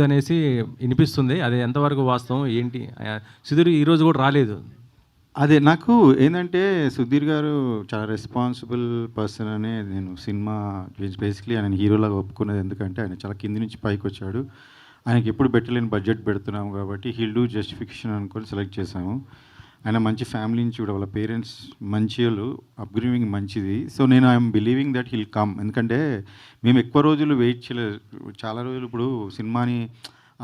అనేసి ఇనిపిస్తుంది. అది ఎంతవరకు వాస్తవం ఏంటి? సుధీర్ ఈరోజు కూడా రాలేదు. అదే నాకు ఏందంటే సుధీర్ గారు చాలా రెస్పాన్సిబుల్ పర్సన్ అనే నేను సినిమా బేసిక్‌లీ ఆయనని హీరోలాగా ఒప్పుకున్నది ఎందుకంటే ఆయన చాలా కింది నుంచి పైకొచ్చాడు. ఆయనకి ఎప్పుడు పెట్టలేని బడ్జెట్ పెడుతున్నాము కాబట్టి హీల్ డూ జస్టిఫికేషన్ అనుకొని సెలెక్ట్ చేశాము. ఆయన మంచి ఫ్యామిలీ నుంచి కూడా వాళ్ళ పేరెంట్స్ మంచోళ్ళు, అప్‌బ్రింగింగ్ మంచిది. సో నేను I'm believing that he'll come. ఎందుకంటే మేము ఎక్కువ రోజులు వెయిట్ చేయలేదు. చాలా రోజులు ఇప్పుడు సినిమాని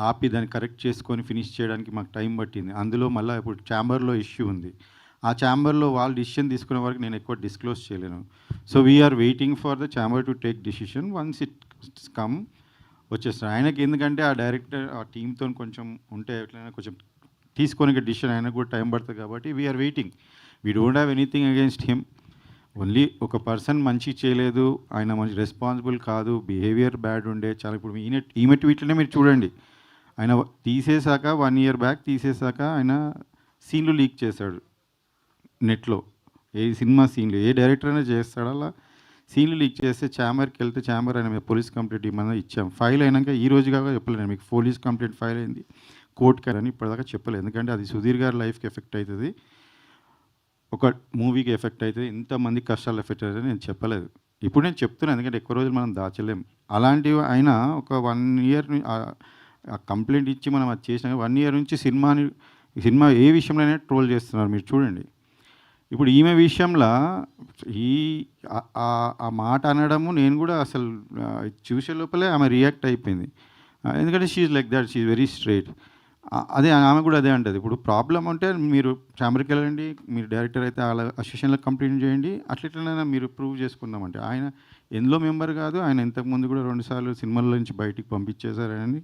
ఆపి దాన్ని కరెక్ట్ చేసుకొని ఫినిష్ చేయడానికి మాకు టైం పట్టింది. అందులో మళ్ళీ ఇప్పుడు ఛాంబర్‌లో ఇష్యూ ఉంది. ఆ ఛాంబర్‌లో వాళ్ళు డిసిషన్ తీసుకునే వరకు నేను ఎక్కువ డిస్క్లోజ్ చేయలేను. So we are waiting for the chamber to take decision. Once it's come వచ్చేస్తాడు. ఆయనకి ఎందుకంటే ఆ డైరెక్టర్ ఆ టీమ్‌తోని కొంచెం ఉంటే ఎట్లైనా కొంచెం తీసుకోనికి డిసిషన్ ఆయనకు కూడా టైం పడుతుంది కాబట్టి we are waiting. We don't have anything against him. Only ఒక పర్సన్ మంచి చేయలేదు, ఆయన మంచి రెస్పాన్సిబుల్ కాదు, బిహేవియర్ బ్యాడ్ ఉండే చాలా. ఇప్పుడు ఈమె ట్వీట్లనే మీరు చూడండి. ఆయన తీసేశాక 1 ఇయర్ బ్యాక్ తీసేశాక ఆయన సీన్లు లీక్ చేశాడు నెట్లో. ఏ సినిమా సీన్లు ఏ డైరెక్టర్ అయినా చేస్తాడు అలా. సీన్లు లీక్ చేస్తే ఛాంబర్కి వెళ్తే ఛాంబర్ ఆయన మీద పోలీస్ కంప్లైంట్ ఇవ్వమని ఇచ్చాం. ఫైల్ అయినాక ఈ రోజు కాక చెప్పలేదు మీకు పోలీస్ కంప్లైంట్ ఫైల్ అయింది కోర్టుకి అని ఇప్పటిదాకా చెప్పలేదు. ఎందుకంటే అది సుధీర్ గారి లైఫ్కి ఎఫెక్ట్ అవుతుంది, ఒక మూవీకి ఎఫెక్ట్ అవుతుంది, ఇంతమంది కష్టాలు ఎఫెక్ట్ అవుతుంది నేను చెప్పలేదు. ఇప్పుడు నేను చెప్తున్నాను ఎందుకంటే ఎక్కువ రోజులు మనం దాచలేం. అలాంటివి ఆయన ఒక 1 ఇయర్ ఆ కంప్లైంట్ ఇచ్చి మనం అది చేసినాక 1 ఇయర్ నుంచి సినిమా ఏ విషయంలోనే ట్రోల్ చేస్తున్నారు మీరు చూడండి. ఇప్పుడు ఈమె విషయంలో ఈ ఆ మాట అనడము నేను కూడా అసలు చూసే లోపలే ఆమె రియాక్ట్ అయిపోయింది. ఎందుకంటే she like that, she very straight. అదే ఆమె కూడా అదే అంటది. ఇప్పుడు ప్రాబ్లం ఉంటే మీరు ఛాంబర్కి వెళ్ళండి, మీరు డైరెక్టర్ అయితే వాళ్ళ అసోసియేషన్లో కంప్లైంట్ చేయండి, అట్లెట్లనైనా మీరు ప్రూవ్ చేసుకుందామంటే ఆయన ఎందులో మెంబర్ కాదు. ఆయన ఇంతకుముందు కూడా 2 సార్లు సినిమాల నుంచి బయటికి పంపించేశారని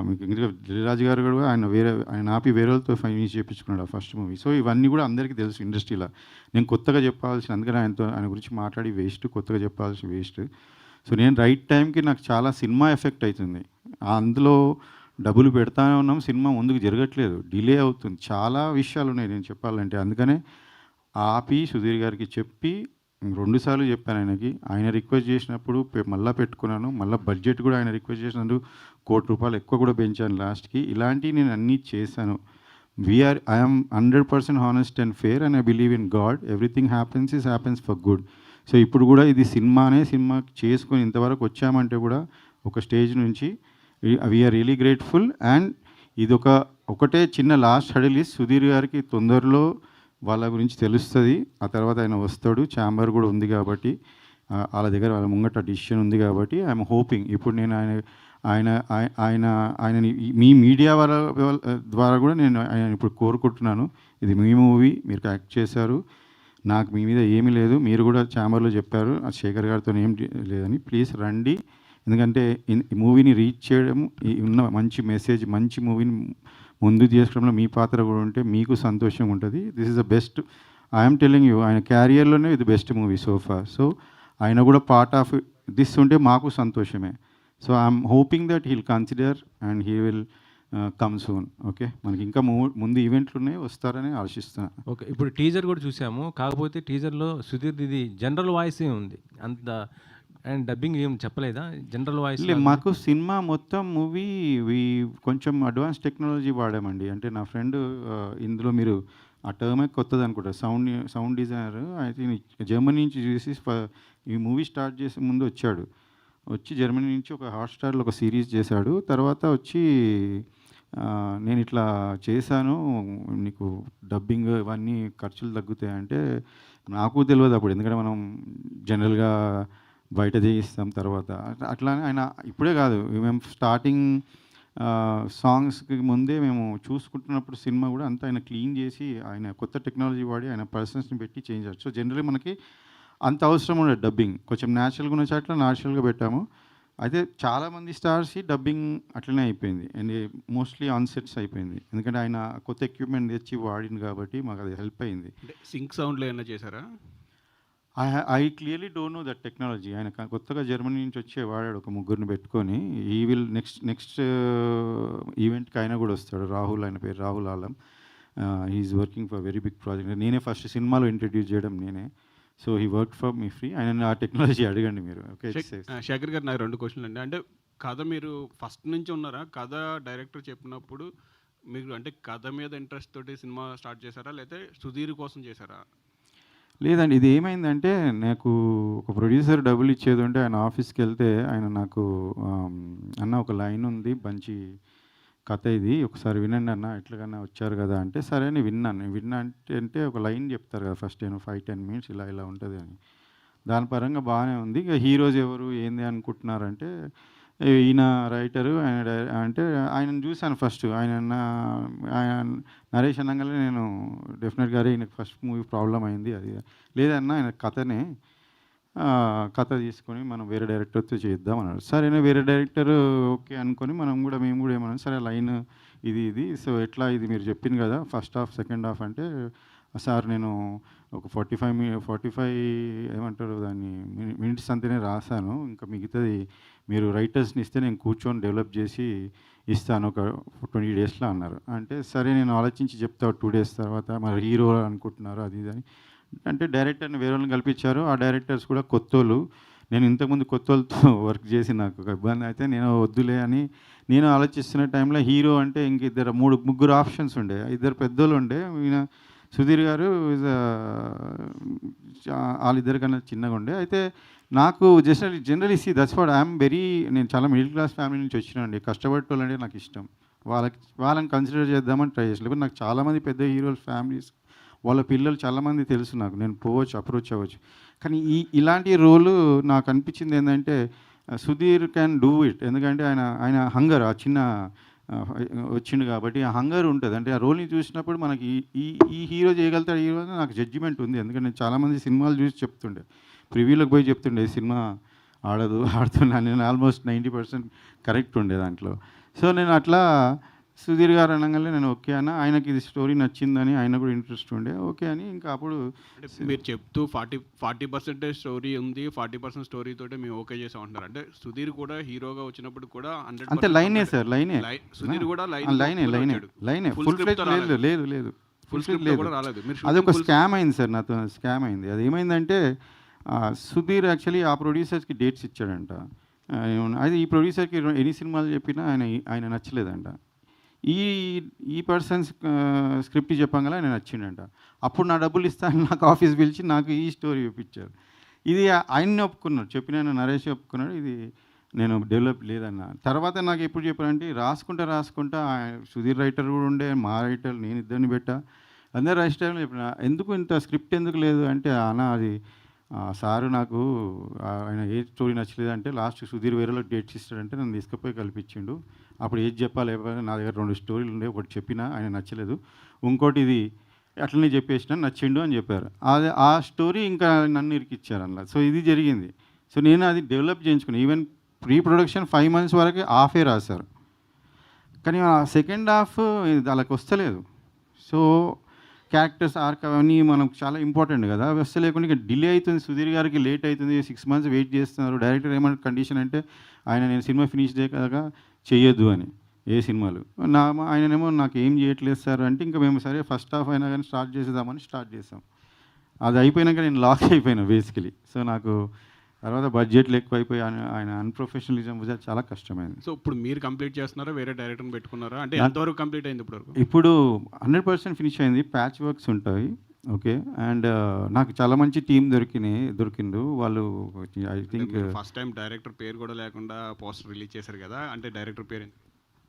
మీకు ఇంకా దిల్రాజు గారు కూడా ఆయన ఆపి వేరే వాళ్ళతో ఫైనాన్స్ చేయించుకున్నాడు ఆ ఫస్ట్ మూవీ. సో ఇవన్నీ కూడా అందరికీ తెలుసు ఇండస్ట్రీలో. నేను కొత్తగా చెప్పాల్సిన, అందుకని ఆయన గురించి మాట్లాడి వేస్ట్, కొత్తగా చెప్పాల్సిన వేస్ట్. సో నేను రైట్ టైంకి నాకు చాలా సినిమా ఎఫెక్ట్ అవుతుంది. అందులో డబ్బులు పెడతానే ఉన్నాం, సినిమా ముందుకు జరగట్లేదు, డిలే అవుతుంది, చాలా విషయాలు ఉన్నాయి నేను చెప్పాలంటే. అందుకనే ఆపి సుధీర్ గారికి చెప్పి 2 సార్లు చెప్పాను ఆయనకి. ఆయన రిక్వెస్ట్ చేసినప్పుడు మళ్ళీ పెట్టుకున్నాను. మళ్ళీ బడ్జెట్ కూడా ఆయన రిక్వెస్ట్ చేసినందుకు ₹1,00,00,000 ఎక్కువ కూడా పెంచాను లాస్ట్కి. ఇలాంటివి నేను అన్నీ చేశాను. I'm 100% honest and fair and I believe in God. Everything happens for good. So ఇప్పుడు కూడా ఇది సినిమా చేసుకొని ఇంతవరకు వచ్చామంటే కూడా ఒక స్టేజ్ నుంచి వీఆర్ రియలీ గ్రేట్ఫుల్. అండ్ ఇది ఒకటే చిన్న లాస్ట్ హడిల్ ఇస్ సుధీర్ గారికి తొందరలో వాళ్ళ గురించి తెలుస్తుంది. ఆ తర్వాత ఆయన వస్తాడు, ఛాంబర్ కూడా ఉంది కాబట్టి వాళ్ళ దగ్గర వాళ్ళ ముంగట డిసిషన్ ఉంది కాబట్టి ఐఎమ్ హోపింగ్. ఇప్పుడు నేను ఆయనని మీ మీడియా ద్వారా కూడా నేను ఆయన ఇప్పుడు కోరుకుంటున్నాను, ఇది మీ మూవీ, మీరు యాక్ట్ చేశారు, నాకు మీ మీద ఏమీ లేదు, మీరు కూడా ఛాంబర్లో చెప్పారు శేఖర్ గారితో ఏం లేదని, ప్లీజ్ రండి. ఎందుకంటే ఈ మూవీని రీచ్ చేయడం, ఉన్న మంచి మెసేజ్, మంచి మూవీని ముందు తీసుకోవడంలో మీ పాత్ర కూడా ఉంటే మీకు సంతోషంగా ఉంటుంది. This is the best, I'm telling you, ఆయన క్యారియర్లోనే ఇది బెస్ట్ మూవీ సోఫా. సో ఆయన కూడా పార్ట్ ఆఫ్ దిస్ ఉంటే మాకు సంతోషమే. So I'm hoping that heal consider and he will come soon. Okay, మనకి ఇంకా ముందు ఈవెంట్లు ఉన్నాయి, వస్తారని ఆశిస్తున్నాను. ఓకే, ఇప్పుడు టీజర్ కూడా చూసాము. కాకపోతే టీజర్లో సుధీర్ ఇది జనరల్ వాయిసే ఉంది, అంత అండ్ డబ్బింగ్ ఏం చెప్పలేదా? జనరల్ వాయిస్ మాకు సినిమా మొత్తం మూవీ కొంచెం అడ్వాన్స్ టెక్నాలజీ వాడామండి. అంటే నా ఫ్రెండ్ ఇందులో మీరు ఆ టర్మే కొత్తది అనుకుంటా, సౌండ్ డిజైనర్. అయితే జర్మనీ నుంచి చూసి ఈ మూవీ స్టార్ట్ చేసే ముందు వచ్చి జర్మనీ నుంచి ఒక హాట్‌స్టార్లో ఒక సిరీస్ చేశాడు. తర్వాత వచ్చి నేను ఇట్లా చేశాను, నీకు డబ్బింగ్ ఇవన్నీ ఖర్చులు తగ్గుతాయంటే నాకు తెలియదు అప్పుడు. ఎందుకంటే మనం జనరల్గా బయట చేయిస్తాం. తర్వాత అట్లానే ఆయన ఇప్పుడే కాదు, మేము స్టార్టింగ్ సాంగ్స్కి ముందే మేము చూసుకుంటున్నప్పుడు సినిమా కూడా అంతా ఆయన క్లీన్ చేసి ఆయన కొత్త టెక్నాలజీ వాడి ఆయన పర్సన్స్ని పెట్టి చేంజ్ చేయాలి. సో జనరల్లీ మనకి అంత అవసరం ఉండదు డబ్బింగ్, కొంచెం న్యాచురల్గా ఉన్న చాట్ల న్యాచురల్గా పెట్టాము. అయితే చాలామంది స్టార్స్ డబ్బింగ్ అట్లనే అయిపోయింది అండ్ మోస్ట్లీ ఆన్ సెట్స్ అయిపోయింది. ఎందుకంటే ఆయన కొత్త ఎక్విప్మెంట్ తెచ్చి వాడింది కాబట్టి మాకు అది హెల్ప్ అయింది. సింక్ సౌండ్లో ఏమైనా చేశారా? I clearly don't know that technology. ఆయన కొత్తగా జర్మనీ నుంచి వచ్చి వాడాడు ఒక ముగ్గురిని పెట్టుకొని. ఈ విల్ నెక్స్ట్ ఈవెంట్కి ఆయన కూడా వస్తాడు. రాహుల్, ఆయన పేరు Rahul Alam. Is working for very big project. నేనే ఫస్ట్ సినిమాలో ఇంట్రడ్యూస్ చేయడం నేనే. So he work for me free. ఆయన ఆ టెక్నాలజీ అడగండి మీరు. ఓకే, శేఖర్ గారు, నాకు 2 క్వశ్చన్లు అండి. అంటే కథ మీరు ఫస్ట్ నుంచి ఉన్నారా? కథ డైరెక్టర్ చెప్పినప్పుడు మీకు అంటే కథ మీద ఇంట్రెస్ట్ తోటి సినిమా స్టార్ట్ చేశారా? లేతే సుధీర్ కోసం చేశారా? లేదండి. ఇది ఏమైందంటే నాకు ఒక ప్రొడ్యూసర్ డబ్బులు ఇచ్చేది ఉంటే ఆయన ఆఫీస్‌కెళ్తే ఆయన నాకు "అన్న ఒక లైన్ ఉంది మంచి కథ ఇది. ఒకసారి వినండి అన్న ఎట్లాగన్నా వచ్చారు కదా" అంటే సరే అని విన్నాను. నేను విన్నా అంటే ఒక లైన్ చెప్తారు కదా ఫస్ట్ 5, 10 మినిట్స్ ఇలా ఇలా ఉంటది అని. దాని పరంగా బాగానే ఉంది. ఇక హీరోస్ ఎవరు ఏంది అనుకుంటున్నారంటే ఈయన రైటరు ఆయన అంటే ఆయనను చూసాను ఫస్ట్. ఆయన నరేష్ అనంగానే నేను డెఫినెట్‌గా అరే ఈయనకి ఫస్ట్ మూవీ ప్రాబ్లమ్ అయింది అది. లేదన్నా ఆయన కథనే కథ తీసుకొని మనం వేరే డైరెక్టర్‌తో చేద్దాం అన్నాడు. సరేనా వేరే డైరెక్టర్ ఓకే అనుకొని మేము కూడా ఏమన్నాం సరే లైన్ ఇది. సో ఎట్లా ఇది మీరు చెప్పింది కదా ఫస్ట్ హాఫ్, సెకండ్ హాఫ్ అంటే సార్ నేను ఒక 45 ఏమంటారు దాన్ని మినిట్స్ అంతనే రాసాను. ఇంకా మిగతాది మీరు రైటర్స్‌ని ఇస్తే నేను కూర్చొని డెవలప్ చేసి ఇస్తాను ఒక 20 డేస్‌లో అన్నారు. అంటే సరే నేను ఆలోచించి చెప్తా 2 డేస్ తర్వాత మరి హీరో అనుకుంటున్నారు అది ఇది అని. అంటే డైరెక్టర్‌ని వేరే వాళ్ళని కల్పించారు. ఆ డైరెక్టర్స్ కూడా కొత్తోళ్ళు. నేను ఇంతకుముందు కొత్తోళ్ళతో వర్క్ చేసి నాకు ఒక ఇబ్బంది అయితే నేను వద్దులే అని నేను ఆలోచిస్తున్న టైంలో హీరో అంటే ఇంక ముగ్గురు ఆప్షన్స్ ఉండే. ఇద్దరు పెద్దోళ్ళు ఉండే. ఈయన సుధీర్ గారు వాళ్ళిద్దరి కన్నా చిన్నగా ఉండే. అయితే నాకు generally that's what I'm very నేను చాలా మిడిల్ క్లాస్ ఫ్యామిలీ నుంచి వచ్చినానండి. కష్టపడేటోళ్ళంటే నాకు ఇష్టం. వాళ్ళని కన్సిడర్ చేద్దామని ట్రై చేసి లేకపోతే నాకు చాలామంది పెద్ద హీరోల ఫ్యామిలీస్ వాళ్ళ పిల్లలు చాలామంది తెలుసు నాకు. నేను అప్రోచ్ అవ్వచ్చు. కానీ ఇలాంటి రోలు నాకు అనిపించింది ఏంటంటే సుధీర్ క్యాన్ డూ ఇట్. ఎందుకంటే ఆయన హంగర్ ఆ చిన్న వచ్చిండు కాబట్టి ఆ హంగర్ ఉంటుంది. అంటే ఆ రోల్ని చూసినప్పుడు మనకి ఈ హీరో చేయగలుగుతాడు హీరో అని నాకు జడ్జిమెంట్ ఉంది. ఎందుకంటే నేను చాలామంది సినిమాలు చూసి చెప్తుండే ప్రివ్యూలోకి పోయి చెప్తుండే సినిమా ఆడుతున్నా నేను ఆల్మోస్ట్ 90% కరెక్ట్ ఉండే దాంట్లో. సో నేను అట్లా సుధీర్ గారు అనగానే నేను ఓకే అన్న ఆయనకి ఇది స్టోరీ నచ్చిందని ఆయన కూడా ఇంట్రెస్ట్ ఉండే ఓకే అని ఇంకా అప్పుడు మీరు చెప్తూ 40% స్టోరీ ఉంది, 40% స్టోరీ తోటి మేము ఓకే చేసాం అంటున్నారు. అంటే సుధీర్ కూడా హీరోగా వచ్చినప్పుడు కూడా అంతే లైనే సార్ లైనే సుధీర్ కూడా లైనే ఫుల్ ఫ్లెజ్ లేదు ఫుల్ స్క్రిప్ట్ కూడా రాలేదు. అదొక స్కామ్ అయింది సార్ నాతో స్కామ్ అయింది. అది ఏమైందంటే సుధీర్ యాక్చువల్లీ ఆ ప్రొడ్యూసర్స్కి డేట్స్ ఇచ్చాడంట. అది ఈ ప్రొడ్యూసర్కి ఎన్ని సినిమాలు చెప్పినా ఆయన నచ్చలేదంట. ఈ పర్సన్స్ స్క్రిప్ట్ చెప్పంగా ఆయన నచ్చిండంట. అప్పుడు నా డబ్బులు ఇస్తాను నాకు ఆఫీస్ పిలిచి నాకు ఈ స్టోరీ చూపించారు. ఇది ఆయన్ని ఒప్పుకున్నాడు చెప్పిన నరేష్ ఒప్పుకున్నాడు. ఇది నేను డెవలప్ లేదన్న తర్వాత నాకు ఎప్పుడు చెప్పారంటే రాసుకుంటా సుధీర్ రైటర్ కూడా ఉండే మా రైటర్ నేను ఇద్దరిని పెట్టా అందరు రైటర్ చెప్పిన ఎందుకు ఇంత స్క్రిప్ట్ ఎందుకు లేదు అంటే అన్న అది సారు నాకు ఆయన ఏ స్టోరీ నచ్చలేదు అంటే లాస్ట్ సుధీర్ వేరేలో డేట్స్ ఇస్తాడంటే నన్ను తీసుకుపోయి కల్పించిండు. అప్పుడు ఏది చెప్పాలి నా దగ్గర 2 స్టోరీలు ఉండే ఒకటి చెప్పినా ఆయన నచ్చలేదు ఇంకోటి ఇది అట్లనే చెప్పేసిన నచ్చిండు అని చెప్పారు. ఆ స్టోరీ ఇంకా నన్ను ఇరికిచ్చారు అలా. సో ఇది జరిగింది. సో నేను అది డెవలప్ చేయించుకున్నాను. ఈవెన్ ప్రీ ప్రొడక్షన్ 5 months వరకు హాఫే రాశారు. కానీ ఆ సెకండ్ హాఫ్ వాళ్ళకి వస్తలేదు. సో క్యారెక్టర్స్ ఆర్క్ అవన్నీ మనకు చాలా ఇంపార్టెంట్ కదా అవి వస్తే లేకుండా ఇక డిలే అవుతుంది. సుధీర్ గారికి లేట్ అవుతుంది. 6 months వెయిట్ చేస్తున్నారు. డైరెక్టర్ ఏమన్నా కండిషన్ అంటే నేను సినిమా ఫినిష్ చేయక చేయొద్దు అని ఏ సినిమాలు ఆయననేమో నాకు ఏం చేయట్లేదు సార్ అంటే ఇంకా మేము సరే ఫస్ట్ హాఫ్ అయినా కానీ స్టార్ట్ చేసాం. అది అయిపోయినాక నేను లాక్ అయిపోయినా బేసికలీ. సో నాకు తర్వాత బడ్జెట్లు ఎక్కువైపోయి ఆయన అన్ప్రొఫెషనలిజం చాలా కష్టమైంది. సో ఇప్పుడు మీరు కంప్లీట్ చేస్తున్నారా వేరే డైరెక్టర్ని పెట్టుకున్నారా అంటే ఎంతవరకు కంప్లీట్ అయింది ఇప్పుడు 100% ఫినిష్ అయింది. ప్యాచ్ వర్క్స్ ఉంటాయి ఓకే. అండ్ నాకు చాలా మంచి టీం దొరికిండు వాళ్ళు. I think first time director పేరు కూడా లేకుండా పోస్టర్ రిలీజ్ చేశారు కదా అంటే డైరెక్టర్ పేరు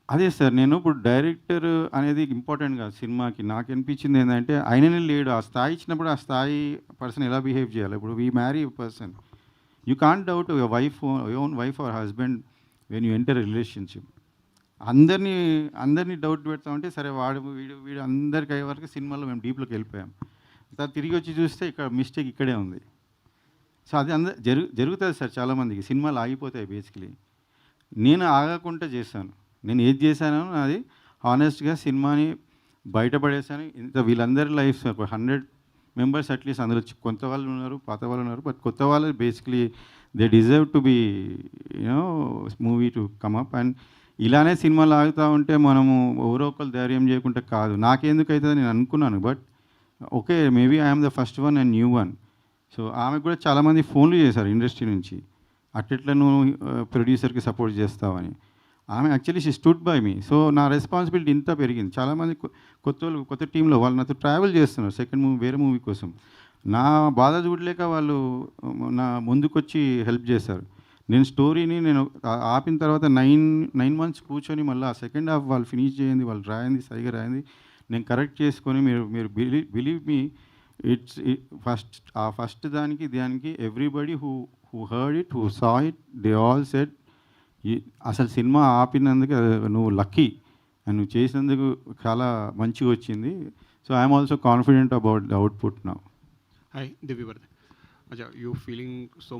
అదే సార్ నేను ఇప్పుడు డైరెక్టర్ అనేది ఇంపార్టెంట్ కాదు సినిమాకి. నాకు అనిపించింది ఏంటంటే ఆయననే లేడు. ఆ స్థాయి ఇచ్చినప్పుడు ఆ స్థాయి పర్సన్ ఎలా బిహేవ్ చేయాలి. ఇప్పుడు we marry person you can't doubt your own wife or husband when you enter relationship. అందరినీ డౌట్ పెడతామంటే సరే వీడు అందరికి అయ్యే వరకు సినిమాలో మేము డీప్లోకి వెళ్ళిపోయాం. తర్వాత తిరిగి వచ్చి చూస్తే ఇక్కడ మిస్టేక్ ఇక్కడే ఉంది. సో అది జరుగుతుంది సార్ చాలామందికి సినిమాలు ఆగిపోతాయి బేసికలీ. నేను ఆగకుండా చేశాను. నేను ఏది చేశానో అది హానెస్ట్గా సినిమాని బయటపడేశాను. వీళ్ళందరి లైఫ్ 100 members అట్లీస్ట్ అందులో కొంత వాళ్ళు ఉన్నారు పాత వాళ్ళు ఉన్నారు. బట్ కొత్త వాళ్ళు basically they deserve to be movie to come up. And ఇలానే సినిమాలు ఆగుతూ ఉంటే మనము ఎవరో ఒకరు ధైర్యం చేయకుండా కాదు. నాకెందుకు అవుతుంది నేను అనుకున్నాను. But okay maybe I'm the first one and new one. So ఆమెకు కూడా చాలామంది ఫోన్లు చేశారు ఇండస్ట్రీ నుంచి. అట్లెట్లా నువ్వు ప్రొడ్యూసర్కి సపోర్ట్ చేస్తావని. ఆమె actually she stood by me. So నా రెస్పాన్సిబిలిటీ ఇంత పెరిగింది. చాలామంది కొత్తోళ్ళు కొత్త టీంలో వాళ్ళు నాతో ట్రావెల్ చేస్తున్నారు సెకండ్ మూవీ వేరే మూవీ కోసం. నా బాధ చూడలేక వాళ్ళు నా ముందుకొచ్చి హెల్ప్ చేశారు. నేను స్టోరీని ఆపిన తర్వాత 9 months కూర్చొని మళ్ళీ ఆ సెకండ్ హాఫ్ వాళ్ళు ఫినిష్ చేయండి, వాళ్ళు రాయింది సరిగా రాయింది నేను కరెక్ట్ చేసుకొని మీరు బిలీవ్ మీ ఇట్స్ ఫస్ట్ దానికి everybody who heard it, who saw it, they all said అసలు సినిమా ఆపినందుకు నువ్వు లక్కీ అండ్ నువ్వు చేసినందుకు చాలా మంచిగా వచ్చింది. So I'm also confident about the output now. Hi Divya Vardhan. అచ్చా, యూ ఫీలింగ్ సో